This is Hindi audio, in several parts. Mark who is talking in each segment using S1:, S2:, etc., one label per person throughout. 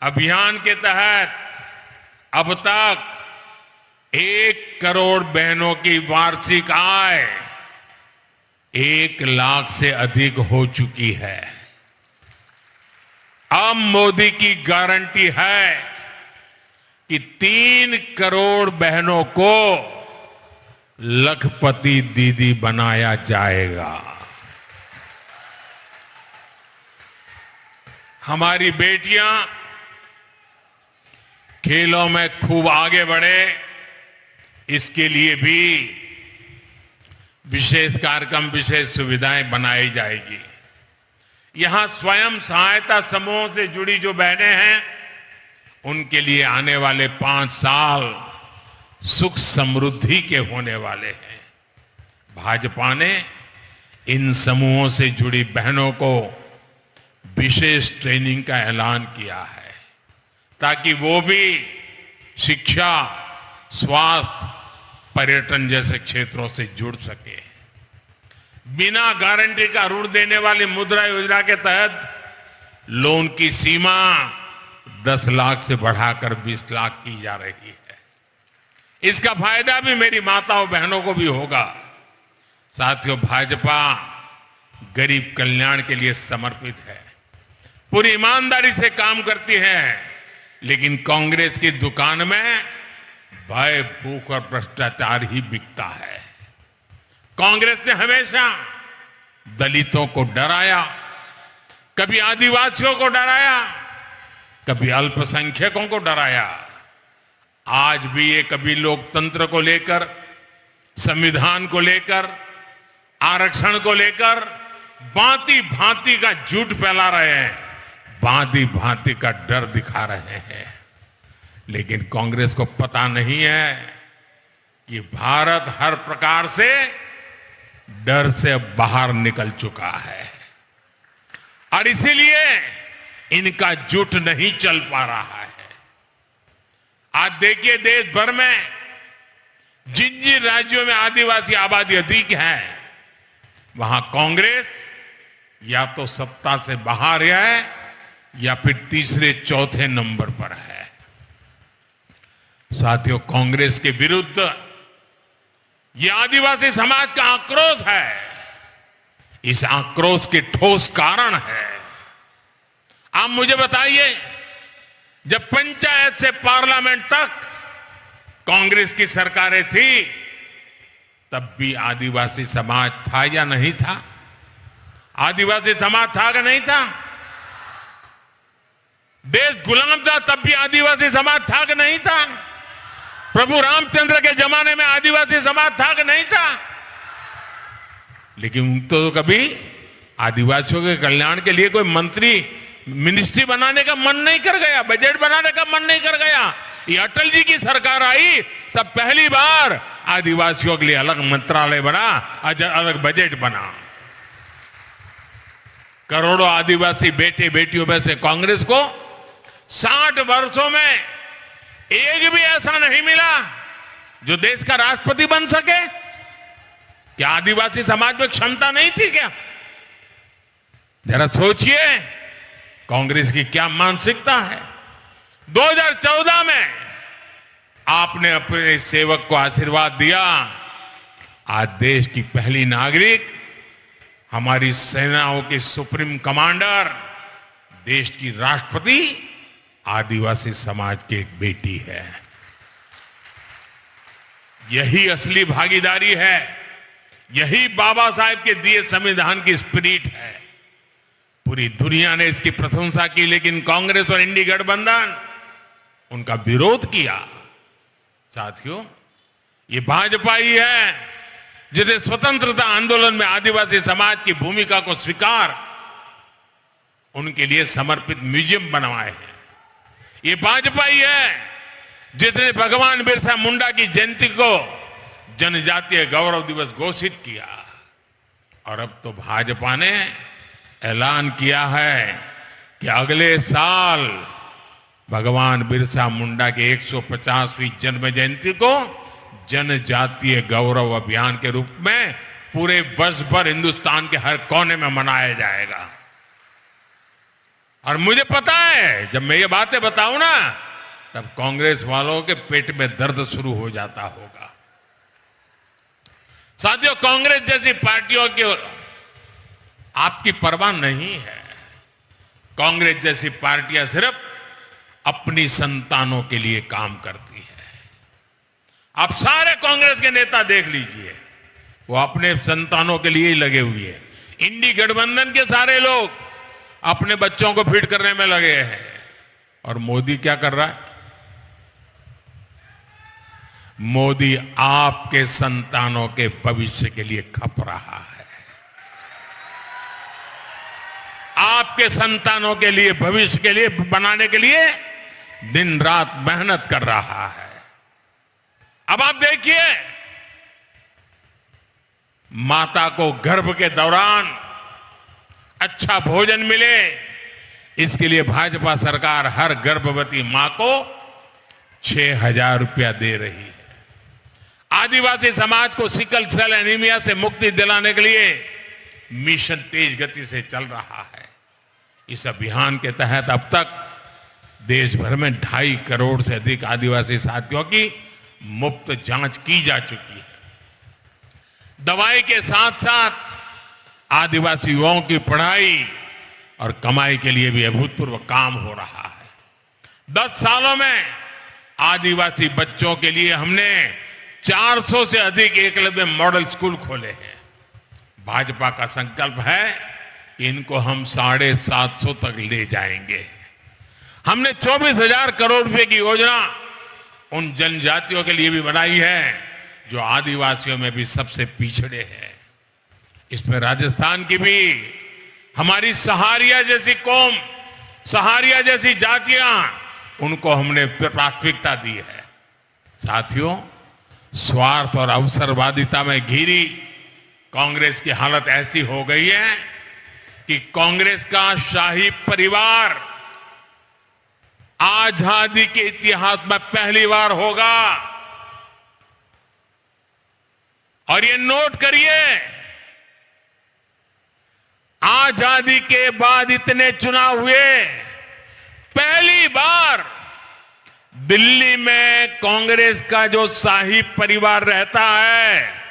S1: अभियान के तहत अब तक 1 करोड़ बहनों की वार्षिक आय 1 लाख से अधिक हो चुकी है। अब मोदी की गारंटी है कि 3 करोड़ बहनों को लखपति दीदी बनाया जाएगा। हमारी बेटियां खेलों में खूब आगे बढ़े, इसके लिए भी विशेष कार्यक्रम, विशेष सुविधाएं बनाई जाएगी। यहां स्वयं सहायता समूहों से जुड़ी जो बहनें हैं, उनके लिए आने वाले 5 साल सुख समृद्धि के होने वाले हैं। भाजपा ने इन समूहों से जुड़ी बहनों को विशेष ट्रेनिंग का ऐलान किया है ताकि वो भी शिक्षा, स्वास्थ्य, पर्यटन जैसे क्षेत्रों से जुड़ सके। बिना गारंटी का ऋण देने वाली मुद्रा योजना के तहत लोन की सीमा 10 लाख से बढ़ाकर 20 लाख की जा रही है। इसका फायदा भी मेरी माताओं बहनों को भी होगा। साथियों, भाजपा गरीब कल्याण के लिए समर्पित है, पूरी ईमानदारी से काम करती है, लेकिन कांग्रेस की दुकान में भय, भूख और भ्रष्टाचार ही बिकता है। कांग्रेस ने हमेशा दलितों को डराया, कभी आदिवासियों को डराया, कभी अल्पसंख्यकों को डराया। आज भी ये कभी लोकतंत्र को लेकर, संविधान को लेकर, आरक्षण को लेकर भांति भांति का झूठ फैला रहे हैं, भांति भांति का डर दिखा रहे हैं। लेकिन कांग्रेस को पता नहीं है कि भारत हर प्रकार से डर से बाहर निकल चुका है और इसीलिए इनका झूठ नहीं चल पा रहा है। आज देखिए, देश भर में जिन जिन राज्यों में आदिवासी आबादी अधिक है, वहां कांग्रेस या तो सत्ता से बाहर है या फिर तीसरे चौथे नंबर पर है। साथियों, कांग्रेस के विरुद्ध ये आदिवासी समाज का आक्रोश है। इस आक्रोश के ठोस कारण है। आप मुझे बताइए, जब पंचायत से पार्लियामेंट तक कांग्रेस की सरकारें थी, तब भी आदिवासी समाज था या नहीं था? आदिवासी समाज था कि नहीं था? देश गुलाम था तब भी आदिवासी समाज था कि नहीं था? प्रभु रामचंद्र के जमाने में आदिवासी समाज था कि नहीं था? लेकिन तो कभी आदिवासियों के कल्याण के लिए कोई मंत्री, मिनिस्ट्री बनाने का मन नहीं कर गया, बजट बनाने का मन नहीं कर गया। ये अटल जी की सरकार आई तब पहली बार आदिवासियों के लिए अलग मंत्रालय बना, अलग बजट बना। करोड़ों आदिवासी बेटे बेटियों में से कांग्रेस को 60 वर्षों में एक भी ऐसा नहीं मिला जो देश का राष्ट्रपति बन सके। क्या आदिवासी समाज में क्षमता नहीं थी क्या? जरा सोचिए, कांग्रेस की क्या मानसिकता है। 2014 में आपने अपने सेवक को आशीर्वाद दिया। आज देश की पहली नागरिक, हमारी सेनाओं के सुप्रीम कमांडर, देश की राष्ट्रपति आदिवासी समाज की एक बेटी है। यही असली भागीदारी है, यही बाबा साहेब के दिए संविधान की स्पिरिट है। पूरी दुनिया ने इसकी प्रशंसा की, लेकिन कांग्रेस और इंडी गठबंधन उनका विरोध किया। साथियों, ये भाजपा ही है जिसने स्वतंत्रता आंदोलन में आदिवासी समाज की भूमिका को स्वीकार, उनके लिए समर्पित म्यूजियम बनवाए हैं। ये भाजपा ही है जिसने भगवान बिरसा मुंडा की जयंती को जनजातीय गौरव दिवस घोषित किया। और अब तो भाजपा ने ऐलान किया है कि अगले साल भगवान बिरसा मुंडा के 150वीं जन्म जयंती को जनजातीय गौरव अभियान के रूप में पूरे वर्ष भर हिंदुस्तान के हर कोने में मनाया जाएगा। और मुझे पता है जब मैं ये बातें बताऊं ना, तब कांग्रेस वालों के पेट में दर्द शुरू हो जाता होगा। साथियों, कांग्रेस जैसी पार्टियों की आपकी परवाह नहीं है। कांग्रेस जैसी पार्टियां सिर्फ अपनी संतानों के लिए काम करती है। आप सारे कांग्रेस के नेता देख लीजिए, वो अपने संतानों के लिए ही लगे हुए हैं। इंडी गठबंधन के सारे लोग अपने बच्चों को फिट करने में लगे हैं। और मोदी क्या कर रहा है? मोदी आपके संतानों के भविष्य के लिए खप रहा है। आपके संतानों के लिए, भविष्य के लिए बनाने के लिए दिन रात मेहनत कर रहा है। अब आप देखिए, माता को गर्भ के दौरान अच्छा भोजन मिले, इसके लिए भाजपा सरकार हर गर्भवती मां को 6,000 रुपया दे रही है। आदिवासी समाज को सिकल सेल एनीमिया से मुक्ति दिलाने के लिए मिशन तेज गति से चल रहा है। इस अभियान के तहत अब तक देश भर में 2.5 करोड़ से अधिक आदिवासी साथियों की मुफ्त जांच की जा चुकी है। दवाई के साथ साथ आदिवासी युवाओं की पढ़ाई और कमाई के लिए भी अभूतपूर्व काम हो रहा है। 10 सालों में आदिवासी बच्चों के लिए हमने 400 से अधिक एकलव्य मॉडल स्कूल खोले हैं। भाजपा का संकल्प है कि इनको हम 750 तक ले जाएंगे। हमने 24,000 करोड़ रुपए की योजना उन जनजातियों के लिए भी बनाई है जो आदिवासियों में भी सबसे पिछड़े हैं। इसमें राजस्थान की भी हमारी सहारिया जैसी कौम, सहारिया जैसी जातियां, उनको हमने प्राथमिकता दी है। साथियों, स्वार्थ और अवसरवादिता में घिरी कांग्रेस की हालत ऐसी हो गई है कि कांग्रेस का शाही परिवार आजादी के इतिहास में पहली बार होगा। और ये नोट करिए, आजादी के बाद इतने चुनाव हुए, पहली बार दिल्ली में कांग्रेस का जो शाही परिवार रहता है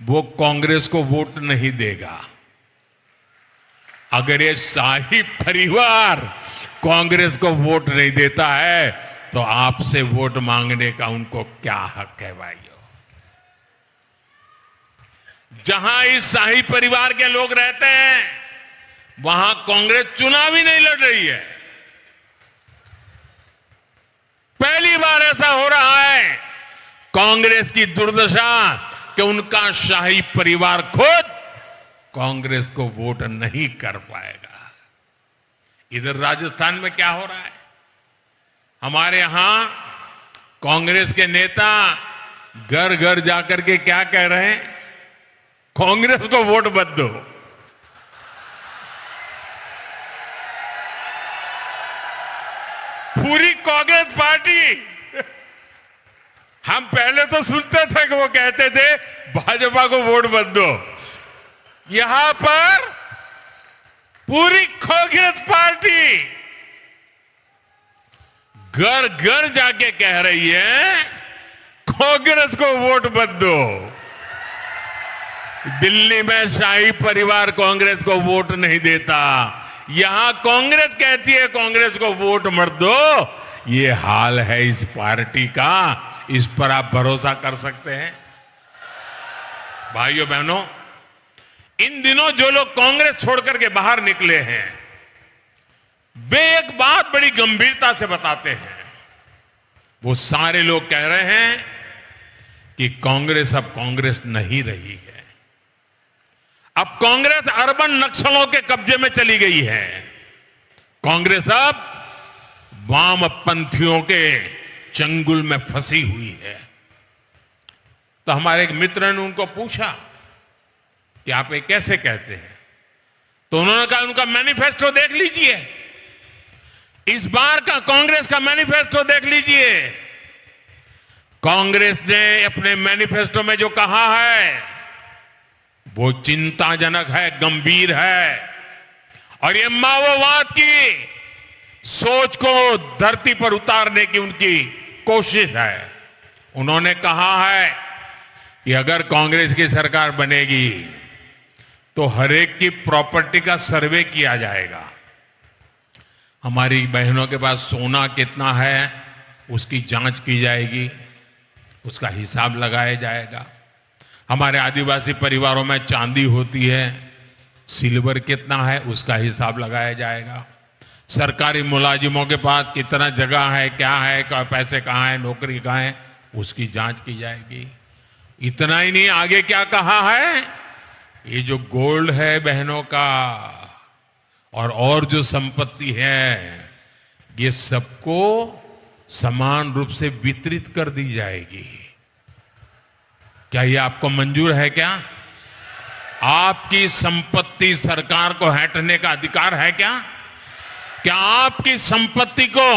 S1: वो कांग्रेस को वोट नहीं देगा। अगर ये शाही परिवार कांग्रेस को वोट नहीं देता है तो आपसे वोट मांगने का उनको क्या हक है भाइयों? जहां इस शाही परिवार के लोग रहते हैं वहां कांग्रेस चुनाव ही नहीं लड़ रही है। पहली बार ऐसा हो रहा है। कांग्रेस की दुर्दशा कि उनका शाही परिवार खुद कांग्रेस को वोट नहीं कर पाएगा। इधर राजस्थान में क्या हो रहा है? हमारे यहां कांग्रेस के नेता घर घर जाकर के क्या कह रहे हैं? कांग्रेस को वोट मत दो। पूरी कांग्रेस पार्टी, हम पहले तो सुनते थे कि वो कहते थे भाजपा को वोट मत दो। यहां पर पूरी कांग्रेस पार्टी घर घर जाके कह रही है कांग्रेस को वोट मत दो। दिल्ली में शाही परिवार कांग्रेस को वोट नहीं देता, यहां कांग्रेस कहती है कांग्रेस को वोट मत दो। ये हाल है इस पार्टी का, इस पर आप भरोसा कर सकते हैं? भाइयों बहनों, इन दिनों जो लोग कांग्रेस छोड़कर के बाहर निकले हैं वे एक बात बड़ी गंभीरता से बताते हैं। वो सारे लोग कह रहे हैं कि कांग्रेस अब कांग्रेस नहीं रही है। अब कांग्रेस अर्बन नक्सलों के कब्जे में चली गई है। कांग्रेस अब वामपंथियों के चंगुल में फंसी हुई है। तो हमारे एक मित्र ने उनको पूछा कि आप ये कैसे कहते हैं? तो उन्होंने कहा उनका मैनिफेस्टो देख लीजिए, इस बार का कांग्रेस का मैनिफेस्टो देख लीजिए। कांग्रेस ने अपने मैनिफेस्टो में जो कहा है वो चिंताजनक है, गंभीर है। और ये माओवाद की सोच को धरती पर उतारने की उनकी कोशिश है। उन्होंने कहा है कि अगर कांग्रेस की सरकार बनेगी तो हर एक की प्रॉपर्टी का सर्वे किया जाएगा। हमारी बहनों के पास सोना कितना है उसकी जांच की जाएगी, उसका हिसाब लगाया जाएगा। हमारे आदिवासी परिवारों में चांदी होती है, सिल्वर कितना है उसका हिसाब लगाया जाएगा। सरकारी मुलाजिमों के पास कितना जगह है, क्या है, पैसे कहाँ है, नौकरी कहाँ है, उसकी जांच की जाएगी। इतना ही नहीं, आगे क्या कहा है, ये जो गोल्ड है बहनों का और जो संपत्ति है ये सबको समान रूप से वितरित कर दी जाएगी। क्या ये आपको मंजूर है? क्या आपकी संपत्ति सरकार को हटने का अधिकार है? क्या आपकी संपत्ति को,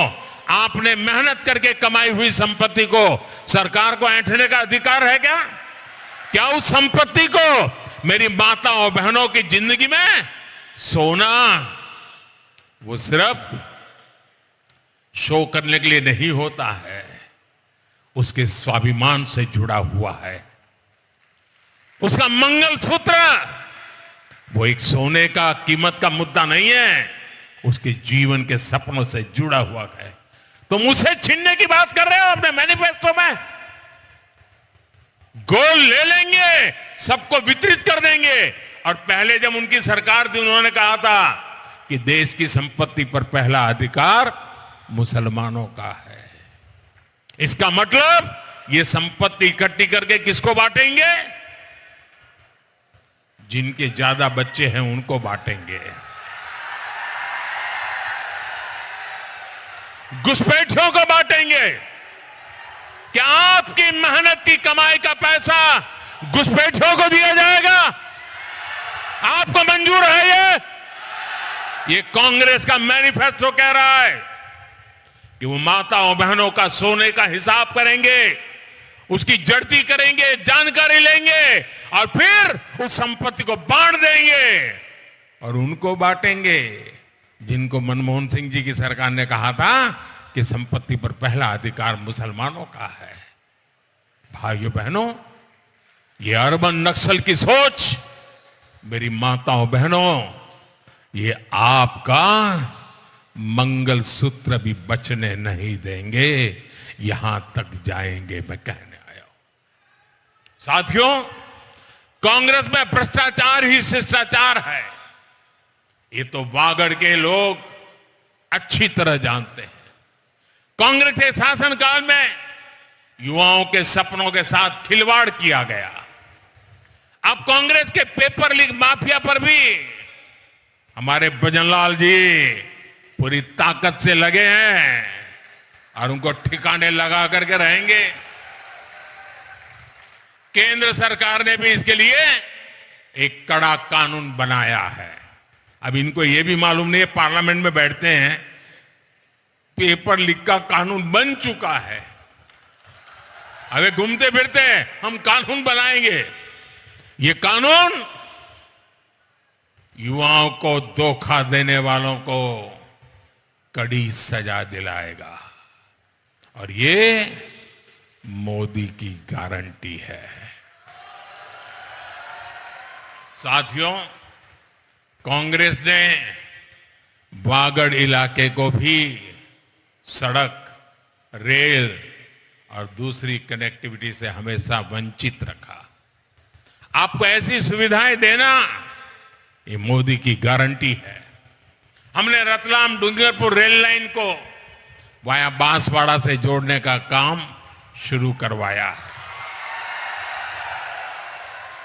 S1: आपने मेहनत करके कमाई हुई संपत्ति को सरकार को ऐंठने का अधिकार है? क्या उस संपत्ति को मेरी माताओं और बहनों की जिंदगी में सोना वो सिर्फ शो करने के लिए नहीं होता है, उसके स्वाभिमान से जुड़ा हुआ है। उसका मंगलसूत्र वो एक सोने का कीमत का मुद्दा नहीं है, उसके जीवन के सपनों से जुड़ा हुआ है। तुम उसे छीनने की बात कर रहे हो अपने मैनिफेस्टो में। गोल्ड ले लेंगे, सबको वितरित कर देंगे। और पहले जब उनकी सरकार थी उन्होंने कहा था कि देश की संपत्ति पर पहला अधिकार मुसलमानों का है। इसका मतलब ये संपत्ति इकट्ठी करके किसको बांटेंगे? जिनके ज्यादा बच्चे हैं उनको बांटेंगे। घुसपैठियों को बांटेंगे। क्या आपकी मेहनत की कमाई का पैसा घुसपैठियों को दिया जाएगा? आपको मंजूर है? ये कांग्रेस का मैनिफेस्टो कह रहा है कि वो माताओं बहनों का सोने का हिसाब करेंगे, उसकी जड़ती करेंगे, जानकारी लेंगे और फिर उस संपत्ति को बांट देंगे। और उनको बांटेंगे जिनको मनमोहन सिंह जी की सरकार ने कहा था कि संपत्ति पर पहला अधिकार मुसलमानों का है। भाइयों बहनों, ये अर्बन नक्सल की सोच, मेरी माताओं बहनों, ये आपका मंगलसूत्र भी बचने नहीं देंगे, यहां तक जाएंगे, मैं कहने आया हूं। साथियों, कांग्रेस में भ्रष्टाचार ही शिष्टाचार है, ये तो वागड़ के लोग अच्छी तरह जानते हैं। कांग्रेस के शासनकाल में युवाओं के सपनों के साथ खिलवाड़ किया गया। अब कांग्रेस के पेपर लीक माफिया पर भी हमारे भजनलाल जी पूरी ताकत से लगे हैं और उनको ठिकाने लगा करके रहेंगे। केंद्र सरकार ने भी इसके लिए एक कड़ा कानून बनाया है। अब इनको यह भी मालूम नहीं है, पार्लियामेंट में बैठते हैं, पेपर लीक का कानून बन चुका है, अबे घूमते फिरते हैं हम कानून बनाएंगे। ये कानून युवाओं को धोखा देने वालों को कड़ी सजा दिलाएगा और ये मोदी की गारंटी है। साथियों, कांग्रेस ने वागड़ इलाके को भी सड़क, रेल और दूसरी कनेक्टिविटी से हमेशा वंचित रखा। आपको ऐसी सुविधाएं देना ये मोदी की गारंटी है। हमने रतलाम डूंगरपुर रेल लाइन को वाया बांसवाड़ा से जोड़ने का काम शुरू करवाया।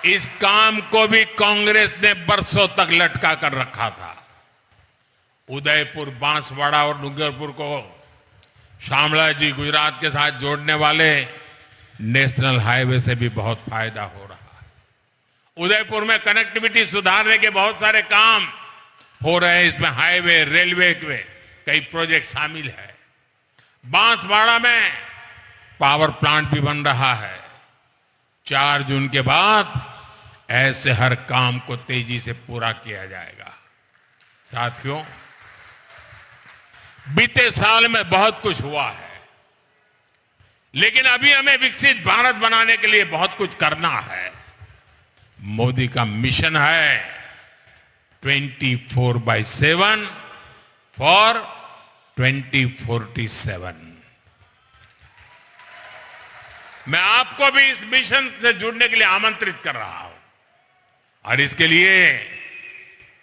S1: इस काम को भी कांग्रेस ने बरसों तक लटका कर रखा था। उदयपुर, बांसवाड़ा और डूंगरपुर को शामला जी गुजरात के साथ जोड़ने वाले नेशनल हाईवे से भी बहुत फायदा हो रहा है। उदयपुर में कनेक्टिविटी सुधारने के बहुत सारे काम हो रहे हैं। इसमें हाईवे, रेलवे के कई प्रोजेक्ट शामिल है। बांसवाड़ा में पावर प्लांट भी बन रहा है। 4 जून के बाद ऐसे हर काम को तेजी से पूरा किया जाएगा। साथियों, बीते साल में बहुत कुछ हुआ है, लेकिन अभी हमें विकसित भारत बनाने के लिए बहुत कुछ करना है। मोदी का मिशन है 24/7 फॉर 2047। मैं आपको भी इस मिशन से जुड़ने के लिए आमंत्रित कर रहा हूं और इसके लिए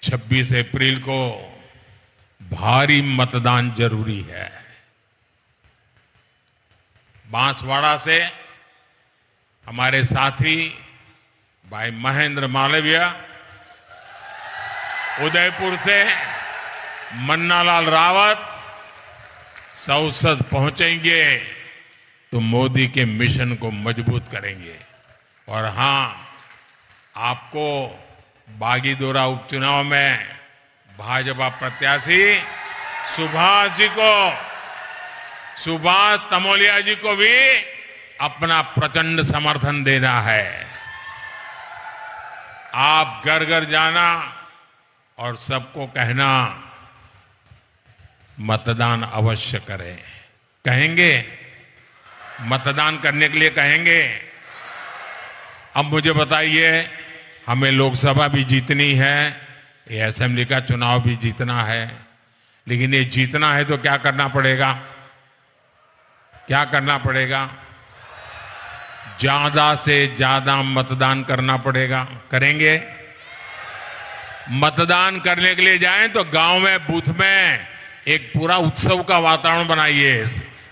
S1: 26 अप्रैल को भारी मतदान जरूरी है। बांसवाड़ा से हमारे साथी भाई महेंद्र मालवीय, उदयपुर से मन्नालाल रावत संसद पहुंचेंगे तो मोदी के मिशन को मजबूत करेंगे। और हां, आपको बागीदोरा उपचुनाव में भाजपा प्रत्याशी सुभाष तमोलिया जी को भी अपना प्रचंड समर्थन देना है। आप घर घर जाना और सबको कहना मतदान अवश्य करें। कहेंगे? मतदान करने के लिए कहेंगे? अब मुझे बताइए, हमें लोकसभा भी जीतनी है, ये असेंबली का चुनाव भी जीतना है, लेकिन ये जीतना है तो क्या करना पड़ेगा? क्या करना पड़ेगा? ज्यादा से ज्यादा मतदान करना पड़ेगा। करेंगे? मतदान करने के लिए जाएं तो गांव में, बूथ में एक पूरा उत्सव का वातावरण बनाइए।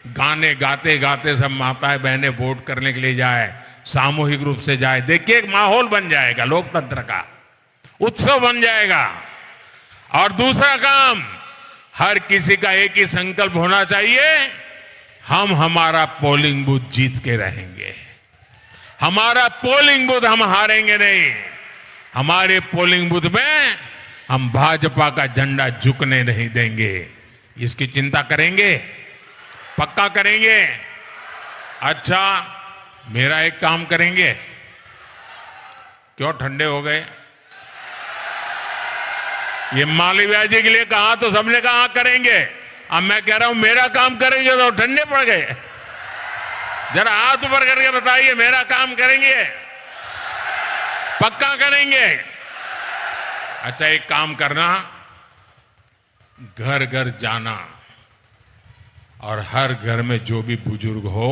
S1: गाने गाते गाते सब माताएं बहनें वोट करने के लिए जाए, सामूहिक रूप से जाए। देखिए, एक माहौल बन जाएगा, लोकतंत्र का उत्सव बन जाएगा। और दूसरा काम, हर किसी का एक ही संकल्प होना चाहिए, हम हमारा पोलिंग बूथ जीत के रहेंगे। हमारा पोलिंग बूथ हम हारेंगे नहीं। हमारे पोलिंग बूथ में हम भाजपा का झंडा झुकने नहीं देंगे। इसकी चिंता करेंगे? पक्का करेंगे? अच्छा, मेरा एक काम करेंगे? क्यों ठंडे हो गए? ये मालवीय जी के लिए कहा तो सबने कहा करेंगे। अब मैं कह रहा हूं मेरा काम करेंगे तो ठंडे पड़ गए। जरा हाथ ऊपर करके बताइए, मेरा काम करेंगे? पक्का करेंगे? अच्छा, एक काम करना, घर घर जाना और हर घर में जो भी बुजुर्ग हो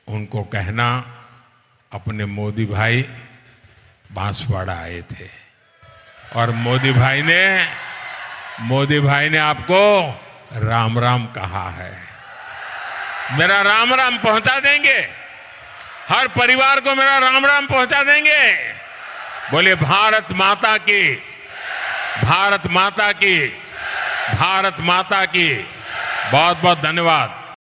S1: उनको कहना अपने मोदी भाई बांसवाड़ा आए थे और मोदी भाई ने आपको राम राम कहा है। मेरा राम राम पहुंचा देंगे? हर परिवार को मेरा राम राम पहुंचा देंगे? बोले भारत माता की, भारत माता की, भारत माता की। बहुत बहुत धन्यवाद।